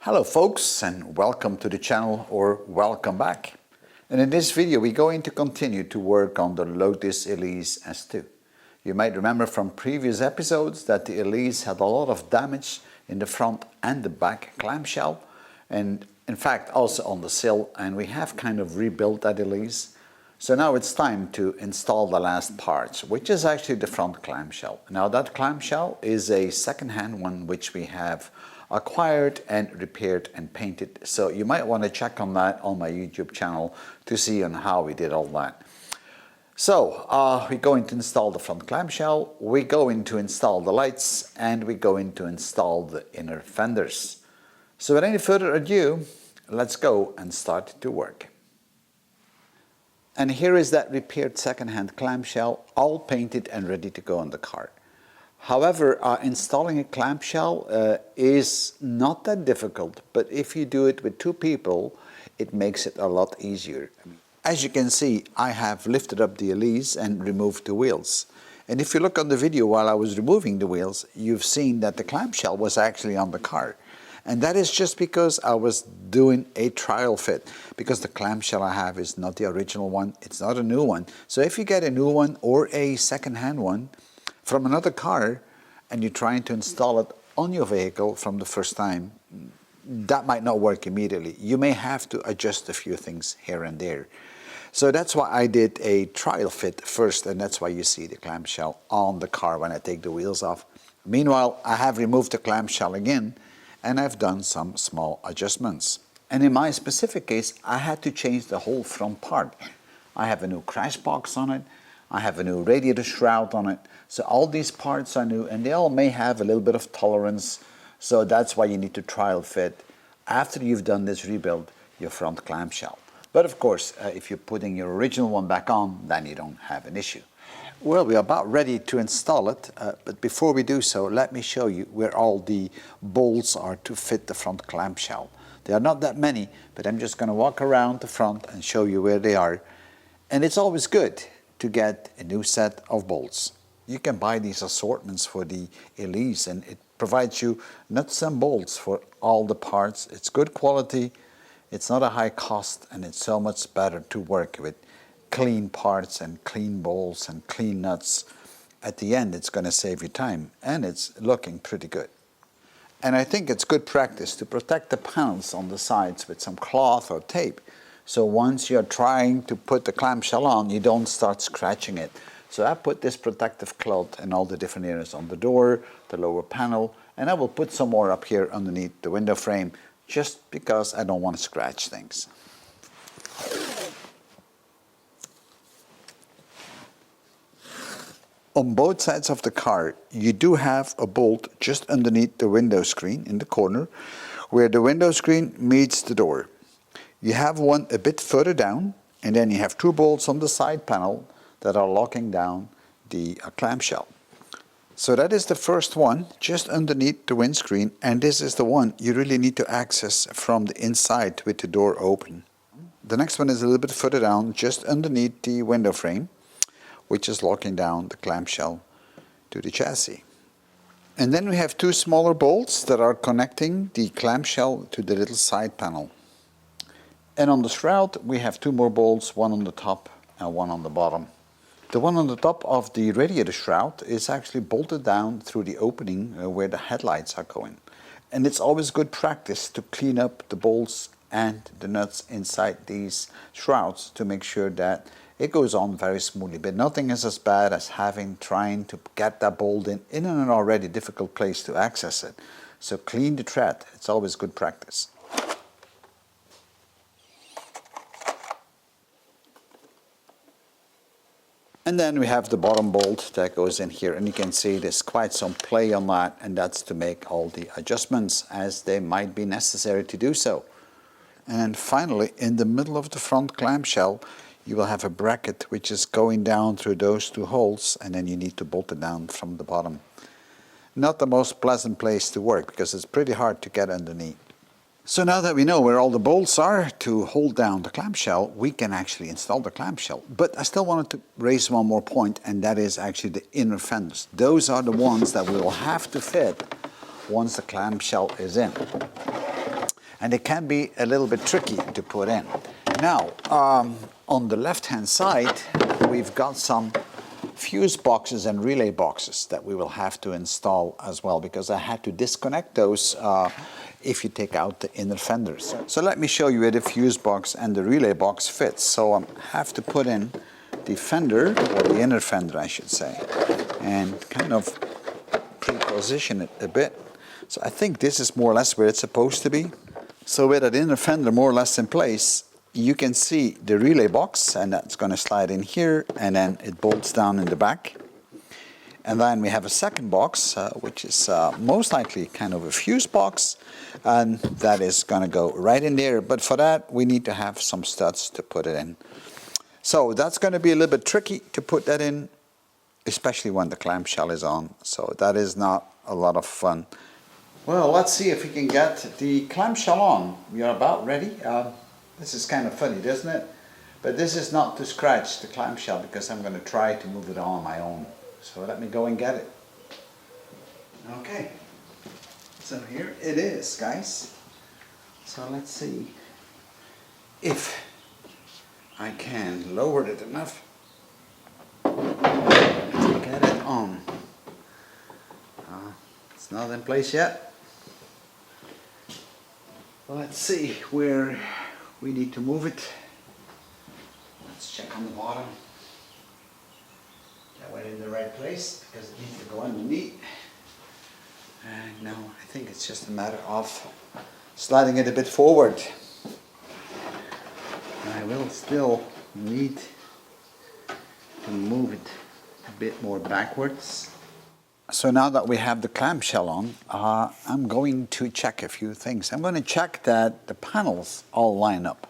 Hello folks, and welcome to the channel, or welcome back. And in this video we're going to continue to work on the Lotus Elise S2. You might remember from previous episodes that the Elise had a lot of damage in the front and the back clamshell, and in fact also on the sill, and we have kind of rebuilt that Elise. So now it's time to install the last parts, which is actually the front clamshell. Now that clamshell is a second-hand one which we have acquired and repaired and painted. So you might want to check on that on my YouTube channel to see on how we did all that. So we're going to install the front clamshell, we're going to install the lights, and we're going to install the inner fenders. So without any further ado, let's go and start to work. And here is that repaired second-hand clamshell, all painted and ready to go on the car. However, installing a clamshell is not that difficult, but if you do it with two people, it makes it a lot easier. As you can see, I have lifted up the Elise and removed the wheels. And if you look on the video while I was removing the wheels, you've seen that the clamshell was actually on the car. And that is just because I was doing a trial fit, because the clamshell I have is not the original one, it's not a new one. So if you get a new one or a second-hand one from another car and you're trying to install it on your vehicle from the first time, that might not work immediately. You may have to adjust a few things here and there. So that's why I did a trial fit first, and that's why you see the clamshell on the car when I take the wheels off. Meanwhile, I have removed the clamshell again and I've done some small adjustments. And in my specific case, I had to change the whole front part. I have a new crash box on it, I have a new radiator shroud on it, so all these parts are new, and they all may have a little bit of tolerance, so that's why you need to trial fit after you've done this rebuild your front clamshell. But of course, if you're putting your original one back on, then you don't have an issue. Well, we're about ready to install it, but before we do so, let me show you where all the bolts are to fit the front clamshell. There are not that many, but I'm just going to walk around the front and show you where they are. And it's always good to get a new set of bolts. You can buy these assortments for the Elise, and it provides you nuts and bolts for all the parts. It's good quality, it's not a high cost, and it's so much better to work with clean parts and clean bolts and clean nuts. At the end, it's going to save you time, and it's looking pretty good. And I think it's good practice to protect the panels on the sides with some cloth or tape. So once you're trying to put the clamshell on, you don't start scratching it. So I put this protective cloth in all the different areas on the door, the lower panel, and I will put some more up here underneath the window frame, just because I don't want to scratch things. On both sides of the car, you do have a bolt just underneath the window screen in the corner, where the window screen meets the door. You have one a bit further down, and then you have two bolts on the side panel that are locking down the clamshell. So that is the first one, just underneath the windscreen, and this is the one you really need to access from the inside with the door open. The next one is a little bit further down, just underneath the window frame, which is locking down the clamshell to the chassis. And then we have two smaller bolts that are connecting the clamshell to the little side panel. And on the shroud we have two more bolts, one on the top and one on the bottom. The one on the top of the radiator shroud is actually bolted down through the opening where the headlights are going. And it's always good practice to clean up the bolts and the nuts inside these shrouds to make sure that it goes on very smoothly. But nothing is as bad as trying to get that bolt in an already difficult place to access it. So clean the thread, it's always good practice. And then we have the bottom bolt that goes in here, and you can see there's quite some play on that, and that's to make all the adjustments as they might be necessary to do so. And finally, in the middle of the front clamshell, you will have a bracket which is going down through those two holes, and then you need to bolt it down from the bottom. Not the most pleasant place to work, because it's pretty hard to get underneath. So now that we know where all the bolts are to hold down the clamshell, we can actually install the clamshell. But I still wanted to raise one more point, and that is actually the inner fenders. Those are the ones that we will have to fit once the clamshell is in. and it can be a little bit tricky to put in. Now, on the left-hand side, we've got some fuse boxes and relay boxes that we will have to install as well, because I had to disconnect those if you take out the inner fenders. So let me show you where the fuse box and the relay box fits. So I have to put in the fender, or the inner fender I should say, and kind of pre-position it a bit. So I think this is more or less where it's supposed to be. So with that inner fender more or less in place, you can see the relay box, and that's going to slide in here, and then it bolts down in the back. And then we have a second box, which is most likely kind of a fuse box, and that is going to go right in there. But for that, we need to have some studs to put it in. So that's going to be a little bit tricky to put that in, especially when the clamshell is on. So that is not a lot of fun. Well, let's see if we can get the clamshell on. We are about ready. This is kind of funny, doesn't it? But this is not to scratch the clamshell, because I'm going to try to move it on my own. So let me go and get it. Okay, so here it is, guys. So let's see if I can lower it enough to get it on. It's not in place yet. Let's see where we need to move it. Let's check on the bottom. That went in the right place, because it needs to go underneath. And now I think it's just a matter of sliding it a bit forward. I will still need to move it a bit more backwards. So now that we have the clamshell on, I'm going to check a few things. I'm going to check that the panels all line up.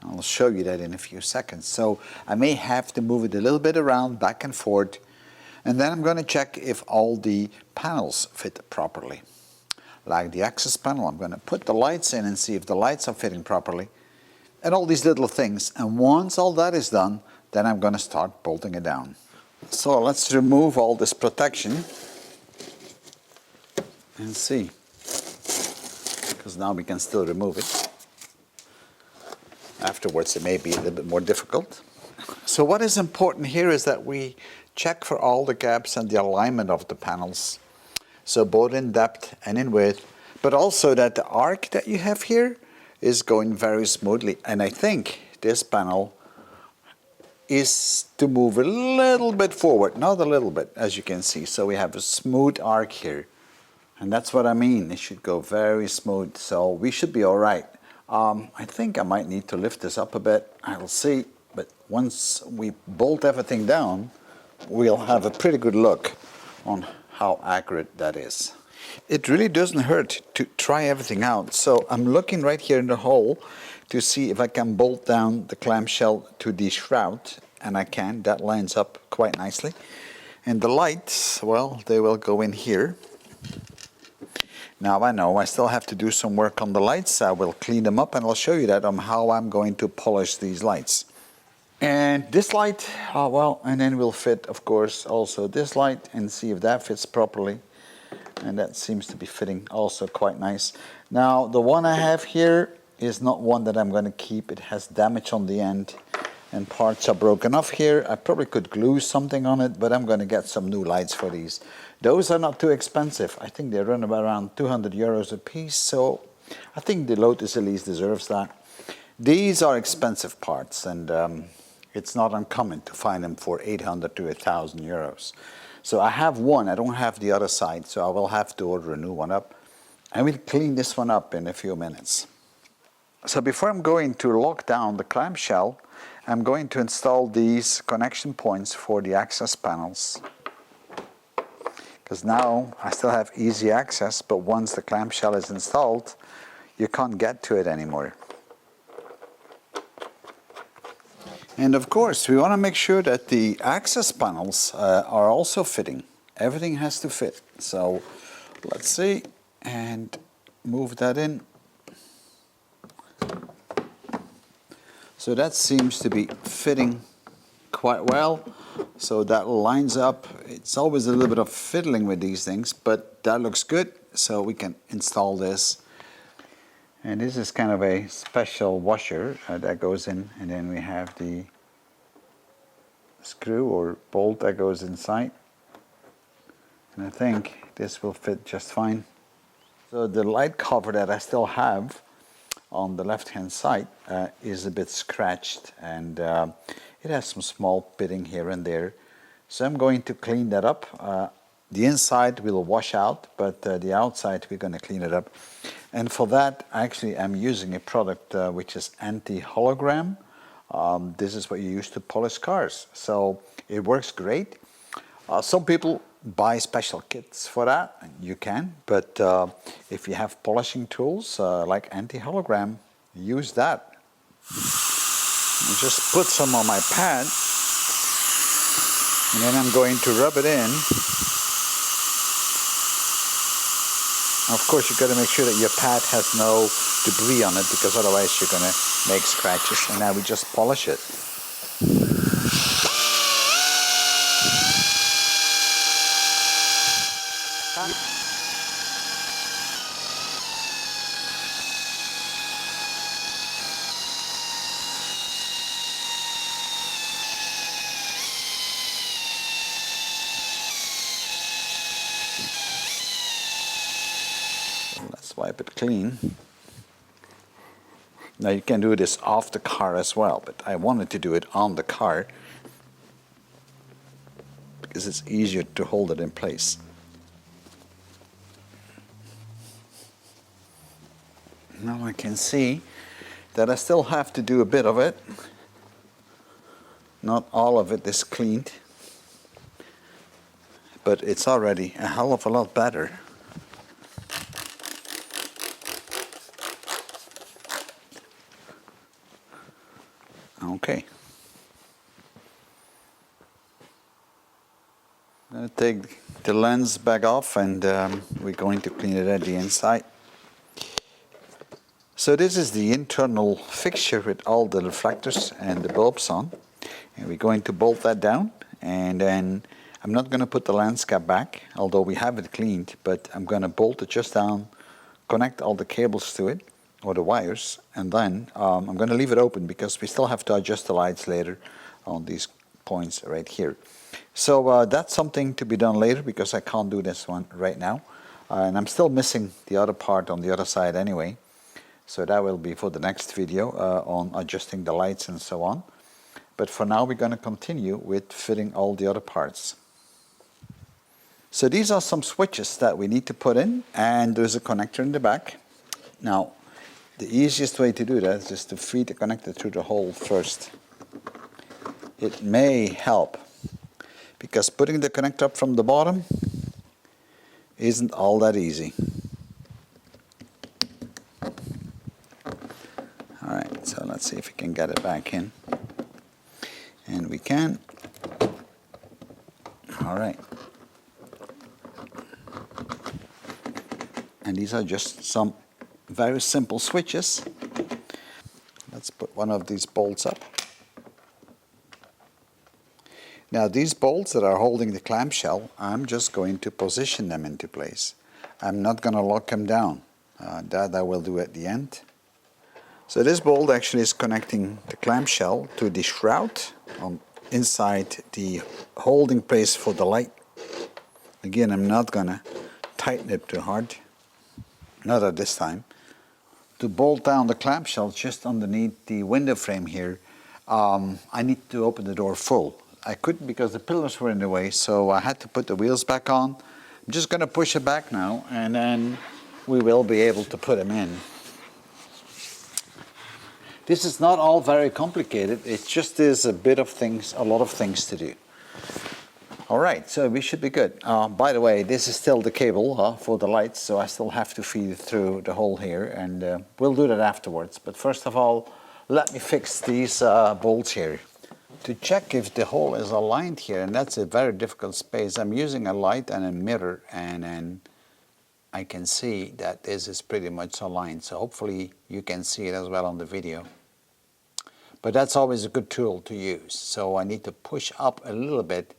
I'll show you that in a few seconds. So I may have to move it a little bit around, back and forth. And then I'm going to check if all the panels fit properly. Like the access panel, I'm going to put the lights in and see if the lights are fitting properly. And all these little things. And once all that is done, then I'm going to start bolting it down. So let's remove all this protection and see. Because now we can still remove it. Afterwards it may be a little bit more difficult. So what is important here is that we check for all the gaps and the alignment of the panels. So both in depth and in width, but also that the arc that you have here is going very smoothly. And I think this panel is to move a little bit forward, not a little bit, as you can see. So we have a smooth arc here. And that's what I mean, it should go very smooth, so we should be all right. I think I might need to lift this up a bit, I'll see. But once we bolt everything down, we'll have a pretty good look on how accurate that is. It really doesn't hurt to try everything out. So I'm looking right here in the hole to see if I can bolt down the clamshell to the shroud. And I can, that lines up quite nicely. And the lights, well, they will go in here. Now I know I still have to do some work on the lights. I will clean them up and I'll show you that on how I'm going to polish these lights. And this light, well, and then we'll fit, of course, also this light and see if that fits properly. And that seems to be fitting also quite nice. Now the one I have here is not one that I'm going to keep. It has damage on the end and parts are broken off here. I probably could glue something on it, but I'm going to get some new lights for these. Those are not too expensive. I think they run about around 200 euros a piece, so I think the Lotus Elise deserves that. These are expensive parts, and it's not uncommon to find them for 800 to 1,000 euros. So I have one, I don't have the other side, so I will have to order a new one up. I will clean this one up in a few minutes. So before I'm going to lock down the clamshell, I'm going to install these connection points for the access panels. Because now I still have easy access, but once the clamshell is installed, you can't get to it anymore. And of course, we want to make sure that the access panels are also fitting. Everything has to fit. So let's see, and move that in. So that seems to be fitting quite well. So that lines up. It's always a little bit of fiddling with these things, but that looks good. So we can install this. And this is kind of a special washer that goes in, and then we have the screw or bolt that goes inside. And I think this will fit just fine. So the light cover that I still have on the left hand side is a bit scratched, and it has some small pitting here and there. So I'm going to clean that up. The inside will wash out, but the outside we're going to clean it up. And for that, actually, I'm using a product which is anti-hologram. This is what you use to polish cars. So it works great. Some people buy special kits for that, and you can. But if you have polishing tools like anti-hologram, use that. I just put some on my pad, and then I'm going to rub it in. Of course, you've got to make sure that your pad has no debris on it, because otherwise you're going to make scratches. And now we just polish it. Let's wipe it clean. Now you can do this off the car as well, but I wanted to do it on the car because it's easier to hold it in place. Now I can see that I still have to do a bit of it. Not all of it is cleaned, but it's already a hell of a lot better. Okay. I'm going to take the lens back off, and we're going to clean it at the inside. So this is the internal fixture with all the reflectors and the bulbs on. And we're going to bolt that down, and then I'm not going to put the lens cap back, although we have it cleaned, but I'm going to bolt it just down, connect all the cables to it, or the wires, and then I'm going to leave it open because we still have to adjust the lights later on these points right here. So that's something to be done later because I can't do this one right now. And I'm still missing the other part on the other side anyway. So that will be for the next video on adjusting the lights and so on. But for now we're going to continue with fitting all the other parts. So these are some switches that we need to put in, and there's a connector in the back. Now, the easiest way to do that is just to feed the connector through the hole first. It may help, because putting the connector up from the bottom isn't all that easy. Alright, so let's see if we can get it back in. And we can. Alright. And these are just some very simple switches. Let's put one of these bolts up. Now these bolts that are holding the clamshell, I'm just going to position them into place. I'm not going to lock them down. That I will do at the end. So this bolt actually is connecting the clamshell to the shroud on inside the holding place for the light. Again, I'm not going to tighten it too hard. Not at this time. To bolt down the clamshell just underneath the window frame here, I need to open the door full. I couldn't because the pillars were in the way, so I had to put the wheels back on. I'm just going to push it back now, and then we will be able to put them in. This is not all very complicated. It just is a lot of things to do. All right, so we should be good. By the way, this is still the cable for the lights, so I still have to feed it through the hole here, and we'll do that afterwards. But first of all, let me fix these bolts here. To check if the hole is aligned here, and that's a very difficult space, I'm using a light and a mirror, and then I can see that this is pretty much aligned. So hopefully you can see it as well on the video. But that's always a good tool to use. So I need to push up a little bit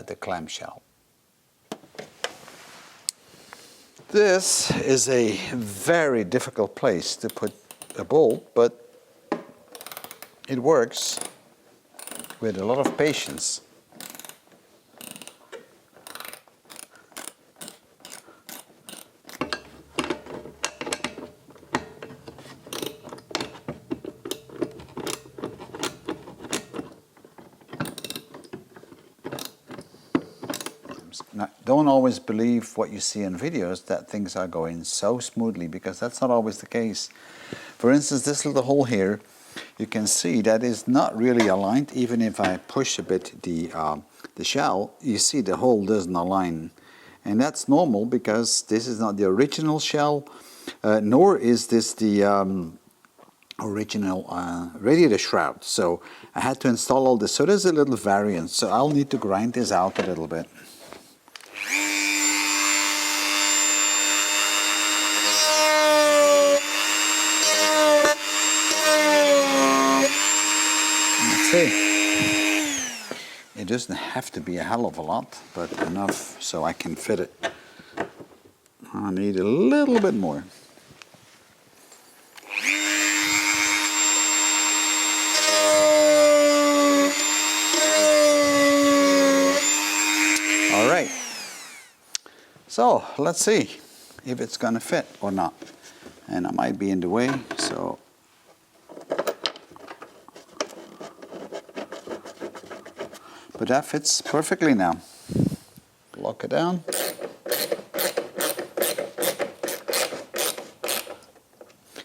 the clamshell. This is a very difficult place to put a bolt, but it works with a lot of patience. Now, don't always believe what you see in videos that things are going so smoothly, because that's not always the case. For instance, this little hole here, you can see that is not really aligned. Even if I push a bit the shell, you see the hole doesn't align. And that's normal, because this is not the original shell, nor is this the original radiator shroud. So I had to install all this. So there's a little variance. So I'll need to grind this out a little bit. It doesn't have to be a hell of a lot, but enough so I can fit it. I need a little bit more. All right. So let's see if it's going to fit or not. And I might be in the way, so. But that fits perfectly now. Lock it down.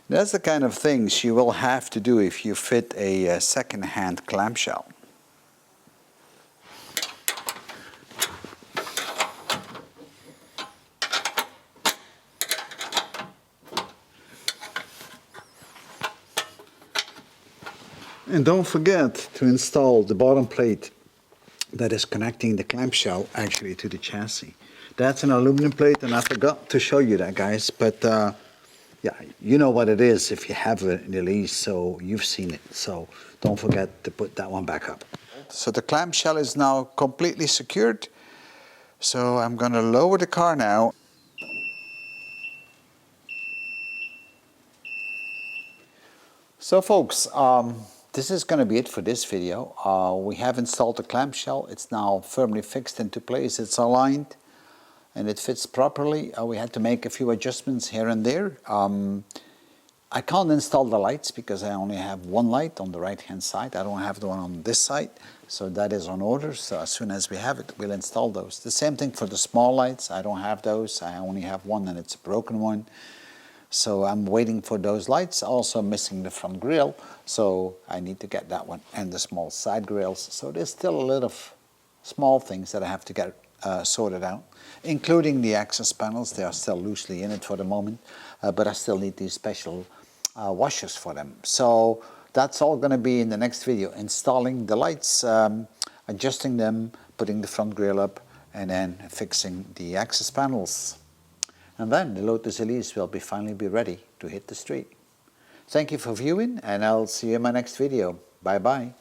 That's the kind of things you will have to do if you fit a second-hand clamshell. And don't forget to install the bottom plate that is connecting the clamshell actually to the chassis. That's an aluminum plate, and I forgot to show you that, guys, but yeah, you know what it is if you have an Elise, so you've seen it, so don't forget to put that one back up. So the clamshell is now completely secured, so I'm going to lower the car now. So folks, this is going to be it for this video. We have installed the clamshell. It's now firmly fixed into place. It's aligned and it fits properly. We had to make a few adjustments here and there. I can't install the lights because I only have one light on the right hand side. I don't have the one on this side, so that is on order. So as soon as we have it, we'll install those. The same thing for the small lights. I don't have those. I only have one, and it's a broken one. So I'm waiting for those lights. Also missing the front grille, so I need to get that one, and the small side grills. So there's still a lot of small things that I have to get sorted out, including the access panels. They are still loosely in it for the moment, but I still need these special washers for them. So that's all going to be in the next video: installing the lights, adjusting them, putting the front grille up, and then fixing the access panels. And then the Lotus Elise will finally be ready to hit the street. Thank you for viewing, and I'll see you in my next video. Bye bye.